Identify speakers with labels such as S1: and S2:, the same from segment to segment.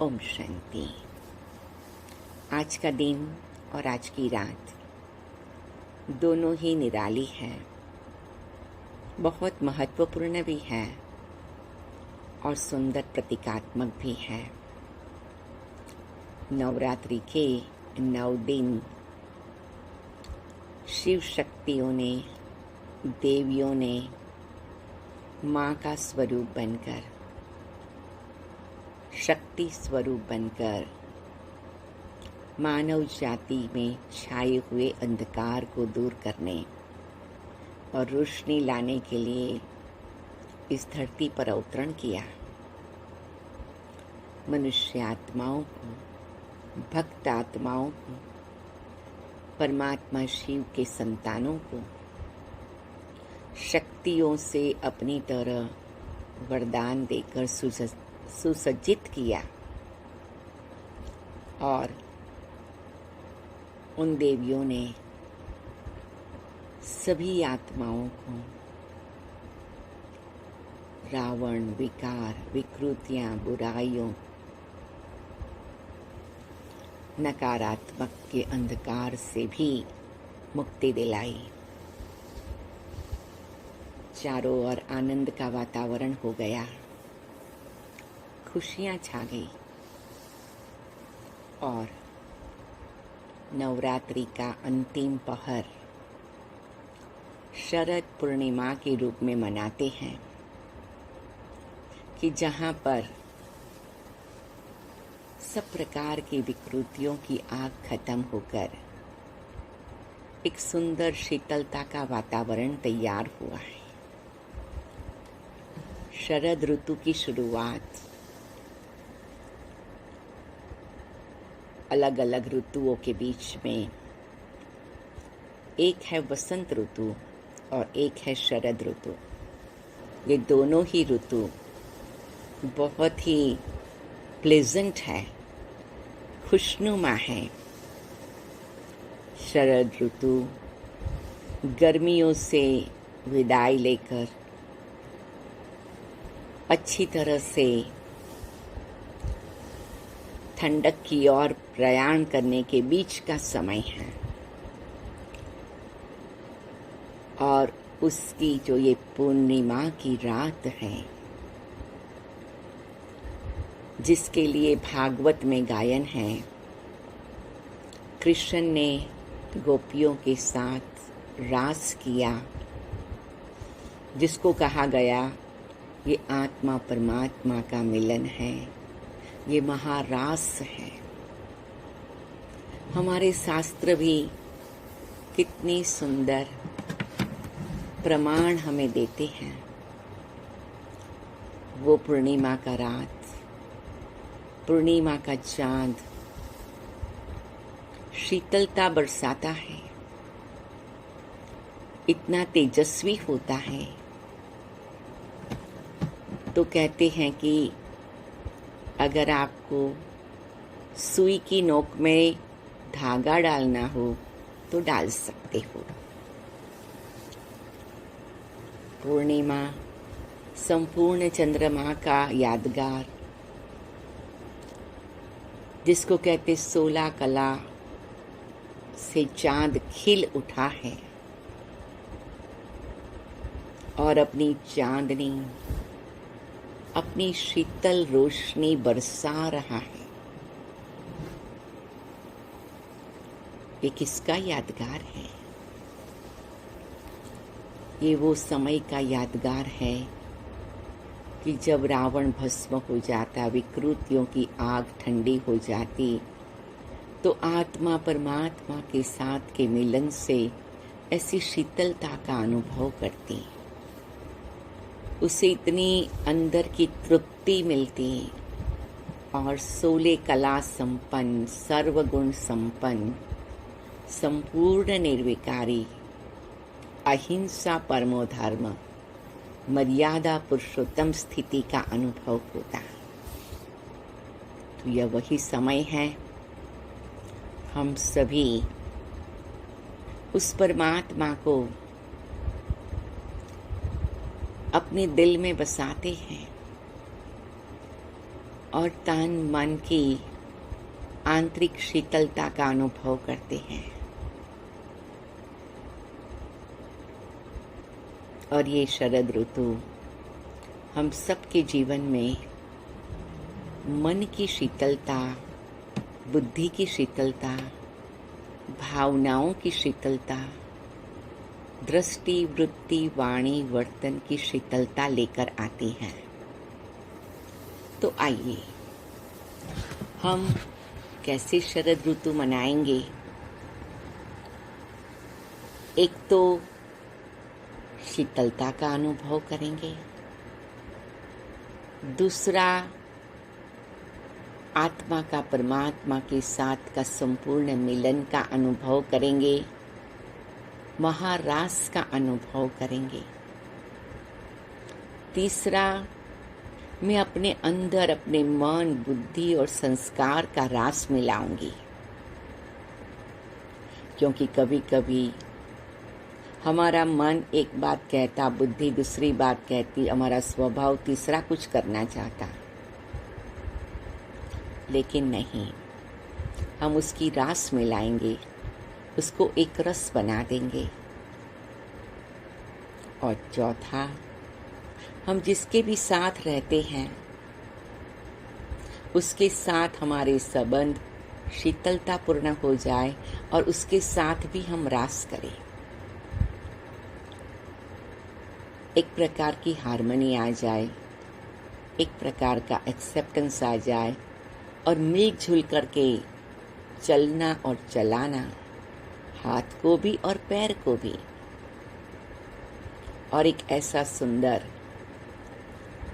S1: ओम शांति। आज का दिन और आज की रात दोनों ही निराली है, बहुत महत्वपूर्ण भी है और सुंदर प्रतीकात्मक भी है। नवरात्रि के 9 दिन शिव शक्तियों ने, देवियों ने माँ का स्वरूप बनकर, शक्ति स्वरूप बनकर मानव जाति में छाए हुए अंधकार को दूर करने और रोशनी लाने के लिए इस धरती पर अवतरण किया। मनुष्य आत्माओं को, भक्त आत्माओं को, परमात्मा शिव के संतानों को शक्तियों से अपनी तरह वरदान देकर सुसज्जित किया और उन देवियों ने सभी आत्माओं को रावण, विकार, विकृतियां, बुराइयों, नकारात्मक के अंधकार से भी मुक्ति दिलाई। चारों ओर आनंद का वातावरण हो गया, खुशियां छा गई और नवरात्रि का अंतिम पहर शरद पूर्णिमा के रूप में मनाते हैं कि जहां पर सब प्रकार की विकृतियों की आग खत्म होकर एक सुंदर शीतलता का वातावरण तैयार हुआ है। शरद ऋतु की शुरुआत अलग अलग ऋतुओं के बीच में एक है वसंत ऋतु और एक है शरद ऋतु। ये दोनों ही ऋतु बहुत ही प्लेजेंट है, खुशनुमा है। शरद ऋतु गर्मियों से विदाई लेकर अच्छी तरह से ठंडक की ओर प्रयाण करने के बीच का समय है और उसकी जो ये पूर्णिमा की रात है, जिसके लिए भागवत में गायन है, कृष्ण ने गोपियों के साथ रास किया, जिसको कहा गया ये आत्मा परमात्मा का मिलन है, ये महारास है। हमारे शास्त्र भी कितनी सुंदर प्रमाण हमें देते हैं। वो पूर्णिमा का रात, पूर्णिमा का चांद शीतलता बरसाता है, इतना तेजस्वी होता है। तो कहते हैं कि अगर आपको सुई की नोक में धागा डालना हो तो डाल सकते हो। पूर्णिमा संपूर्ण चंद्रमा का यादगार, जिसको कहते 16 कला से चांद खिल उठा है और अपनी चांदनी, अपनी शीतल रोशनी बरसा रहा है। ये किसका यादगार है? ये वो समय का यादगार है कि जब रावण भस्म हो जाता, विकृतियों की आग ठंडी हो जाती, तो आत्मा परमात्मा के साथ के मिलन से ऐसी शीतलता का अनुभव करती, उसे इतनी अंदर की तृप्ति मिलती और 16 कला संपन्न, सर्वगुण संपन्न, संपूर्ण निर्विकारी, अहिंसा परमो धर्म, मर्यादा पुरुषोत्तम स्थिति का अनुभव होता। तो यह वही समय है, हम सभी उस परमात्मा को अपने दिल में बसाते हैं और तन मन की आंतरिक शीतलता का अनुभव करते हैं। और ये शरद ऋतु हम सबके जीवन में मन की शीतलता, बुद्धि की शीतलता, भावनाओं की शीतलता, दृष्टि, वृत्ति, वाणी, वर्तन की शीतलता लेकर आती है। तो आइए हम कैसे शरद ऋतु मनाएंगे। एक तो शीतलता का अनुभव करेंगे, दूसरा आत्मा का परमात्मा के साथ का संपूर्ण मिलन का अनुभव करेंगे, महारास का अनुभव करेंगे। तीसरा, मैं अपने अंदर अपने मन, बुद्धि और संस्कार का रास मिलाऊंगी, क्योंकि कभी कभी हमारा मन एक बात कहता, बुद्धि दूसरी बात कहती, हमारा स्वभाव तीसरा कुछ करना चाहता। लेकिन नहीं, हम उसकी रास मिलाएंगे, उसको एक रस बना देंगे। और चौथा, हम जिसके भी साथ रहते हैं उसके साथ हमारे संबंध शीतलतापूर्ण हो जाए और उसके साथ भी हम रास करें। एक प्रकार की हार्मनी आ जाए, एक प्रकार का एक्सेप्टेंस आ जाए और मिलजुल करके चलना और चलाना, हाथ को भी और पैर को भी, और एक ऐसा सुंदर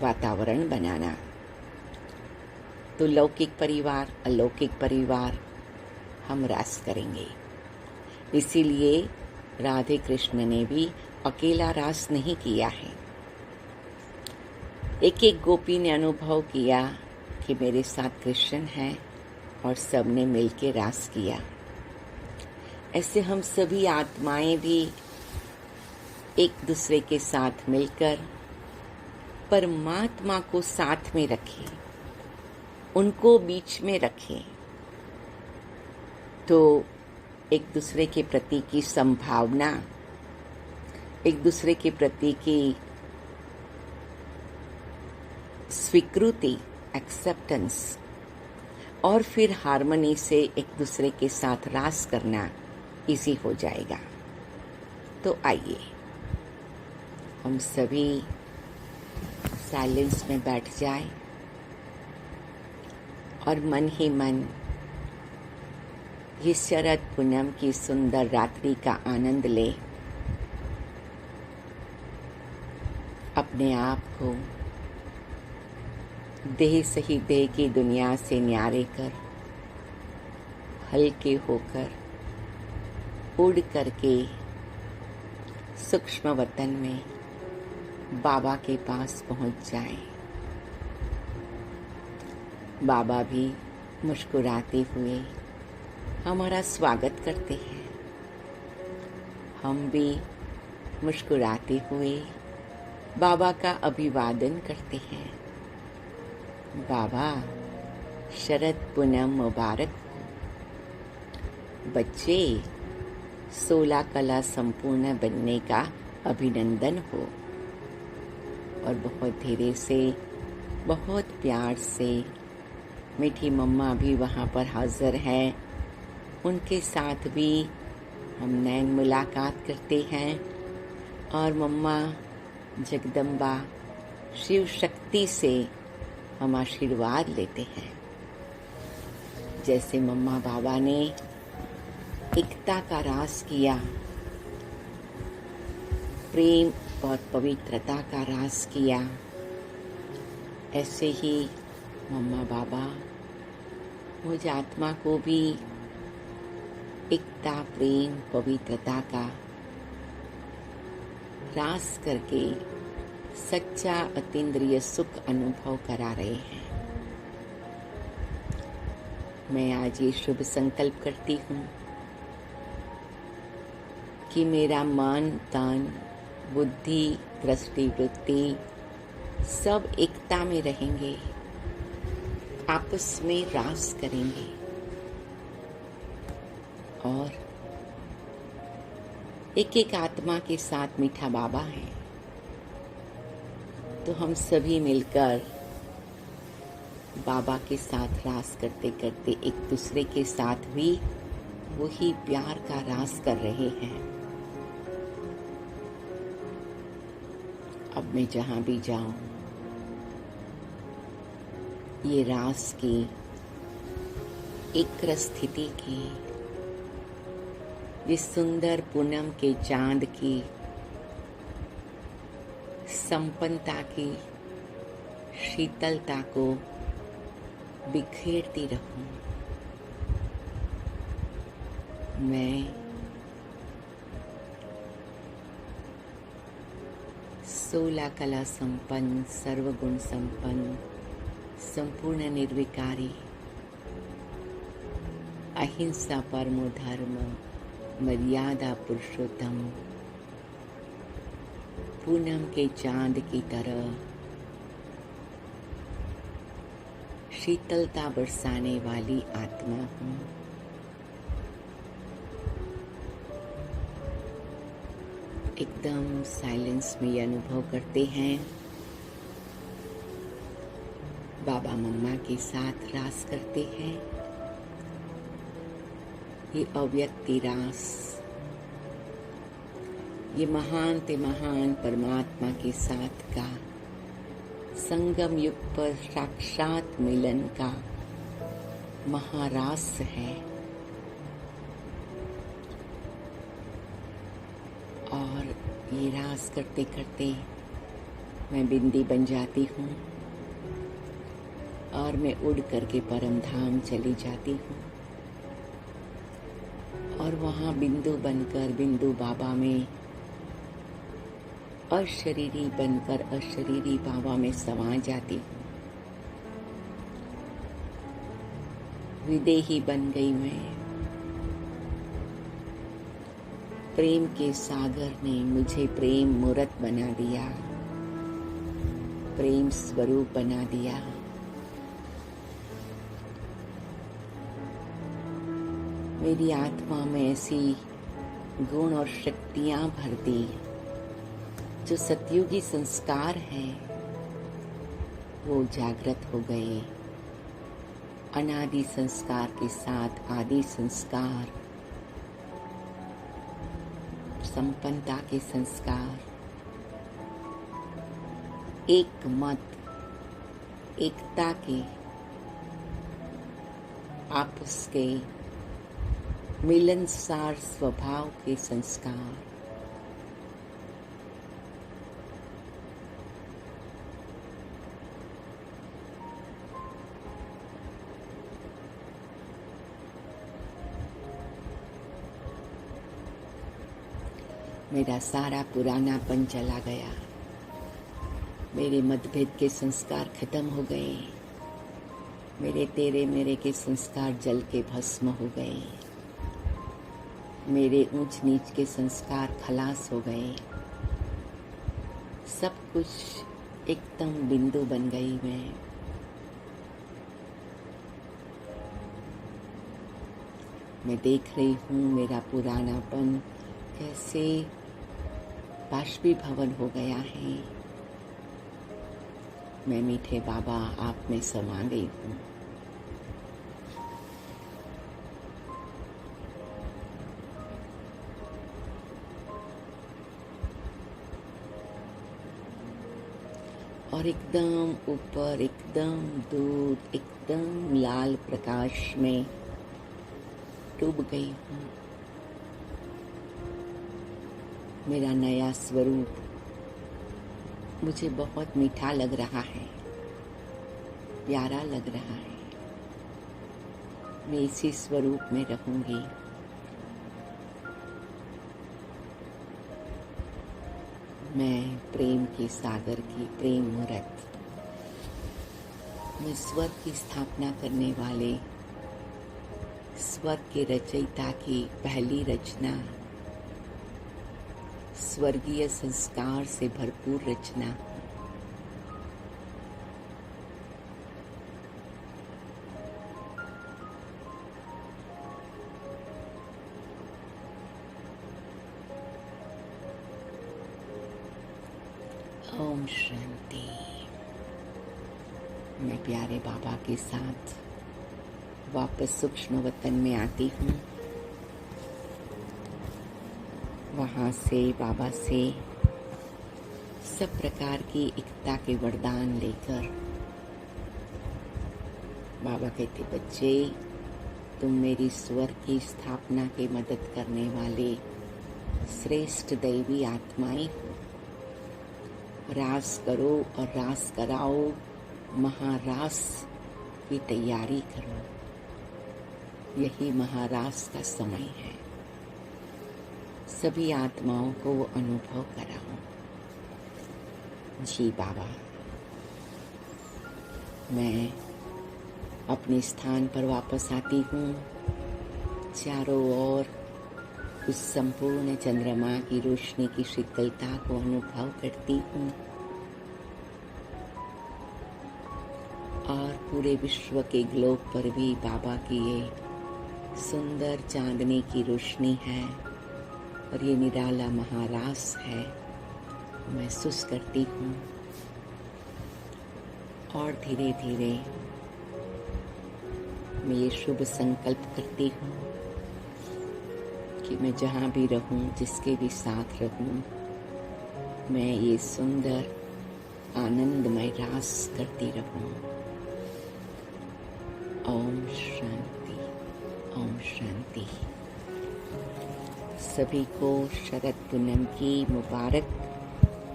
S1: वातावरण बनाना। तो लौकिक परिवार, अलौकिक परिवार हम रास करेंगे। इसीलिए राधे कृष्ण ने भी अकेला रास नहीं किया है। एक एक गोपी ने अनुभव किया कि मेरे साथ कृष्ण है और सबने मिलके रास किया। ऐसे हम सभी आत्माएं भी एक दूसरे के साथ मिलकर परमात्मा को साथ में रखें, उनको बीच में रखें, तो एक दूसरे के प्रति की संभावना, एक दूसरे के प्रति की स्वीकृति, एक्सेप्टेंस, और फिर हार्मनी से एक दूसरे के साथ रास करना इजी हो जाएगा। तो आइए हम सभी साइलेंस में बैठ जाएं और मन ही मन ये शरद पूनम की सुंदर रात्रि का आनंद ले। अपने आप को देह सही देह की दुनिया से न्यारे कर, हल्के होकर उड़ करके सूक्ष्म वतन में बाबा के पास पहुंच जाएं। बाबा भी मुस्कुराते हुए हमारा स्वागत करते हैं, हम भी मुस्कुराते हुए बाबा का अभिवादन करते हैं। बाबा, शरद पूनम मुबारक हो। बच्चे, 16 कला संपूर्ण बनने का अभिनंदन हो। और बहुत धीरे से, बहुत प्यार से मीठी मम्मा भी वहाँ पर हाजिर है, उनके साथ भी हम नैन मुलाकात करते हैं और मम्मा जगदम्बा शिव शक्ति से हम आशीर्वाद लेते हैं। जैसे मम्मा बाबा ने एकता का रास किया, प्रेम और पवित्रता का रास किया, ऐसे ही मम्मा बाबा मुझ आत्मा को भी एकता, प्रेम, पवित्रता का रास करके सच्चा अतीन्द्रिय सुख अनुभव करा रहे हैं। मैं आज ये शुभ संकल्प करती हूँ कि मेरा मन, तन, बुद्धि, दृष्टि, वृत्ति सब एकता में रहेंगे। आपस में रास करेंगे और एक एक आत्मा के साथ मीठा बाबा है, तो हम सभी मिलकर बाबा के साथ रास करते करते एक दूसरे के साथ भी वही प्यार का रास कर रहे हैं। अब मैं जहां भी जाऊं, ये रास की एक स्थिति की, जिस सुंदर पूनम के चांद की, संपन्नता की शीतलता को बिखेरती रहूं। मैं सोलह कला संपन्न, सर्वगुण संपन्न, संपूर्ण निर्विकारी, अहिंसा परमो धर्म, मर्यादा पुरुषोत्तम, पूनम के चांद की तरह शीतलता बरसाने वाली आत्मा हूँ। एकदम साइलेंस में ये अनुभव करते हैं। बाबा मम्मा के साथ रास करते हैं। ये अव्यक्ति रास, ये महान ते महान परमात्मा के साथ का संगम युग पर साक्षात मिलन का महारास है। और ये रास करते करते मैं बिंदी बन जाती हूँ और मैं उड़ करके परम धाम चली जाती हूँ और वहाँ बिंदु बनकर बिंदु बाबा में अशरीरी बनकर अशरीरी बाबा में समा जाती हूँ। विदेही बन गई मैं। प्रेम के सागर ने मुझे प्रेम मूर्त बना दिया, प्रेम स्वरूप बना दिया। मेरी आत्मा में ऐसी गुण और शक्तियां भर दी, जो सतयुगी संस्कार हैं वो जागृत हो गए। अनादि संस्कार के साथ आदि संस्कार, संपन्नता के संस्कार, एक मत, एकता के, आपस के मिलनसार स्वभाव के संस्कार। मेरा सारा पुरानापन चला गया, मेरे मतभेद के संस्कार खत्म हो गए, मेरे तेरे मेरे के संस्कार जल के भस्म हो गए, मेरे ऊंच नीच के संस्कार खलास हो गए। सब कुछ एकदम बिंदु बन गई मैं देख रही हूँ मेरा पुरानापन कैसे बाष्पीभवन हो गया है। मैं मीठे बाबा आप में समा गई हूँ। और एकदम ऊपर, एकदम दूर, एकदम लाल प्रकाश में डूब गई हूँ। मेरा नया स्वरूप मुझे बहुत मीठा लग रहा है, प्यारा लग रहा है। मैं इसी स्वरूप में रहूंगी। मैं प्रेम के सागर की प्रेम मूर्त, मैं स्वर्ग की स्थापना करने वाले स्वर्ग के रचयिता की पहली रचना, स्वर्गीय संस्कार से भरपूर रचना। ओम शांति। मैं प्यारे बाबा के साथ वापस सूक्ष्म वतन में आती हूँ। वहाँ से बाबा से सब प्रकार की एकता के वरदान लेकर बाबा कहते, बच्चे तुम मेरी स्वर की स्थापना के मदद करने वाले श्रेष्ठ दैवी आत्माएं हो। रास करो और रास कराओ, महारास की तैयारी करो। यही महारास का समय है। सभी आत्माओं को वो अनुभव कराओ। जी बाबा, मैं अपने स्थान पर वापस आती हूँ। चारों ओर उस संपूर्ण चंद्रमा की रोशनी की शीतलता को अनुभव करती हूँ और पूरे विश्व के ग्लोब पर भी बाबा की ये सुंदर चांदनी की रोशनी है और ये निराला महारास है, महसूस करती हूँ। और धीरे धीरे मैं ये शुभ संकल्प करती हूँ कि मैं जहाँ भी रहूं, जिसके भी साथ रहूं, मैं ये सुंदर आनंदमय रास करती रहूं। ओम शांति, ओम शांति। सभी को शरद पूनम की मुबारक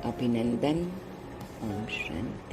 S1: अभिनंदन। ओम शांति।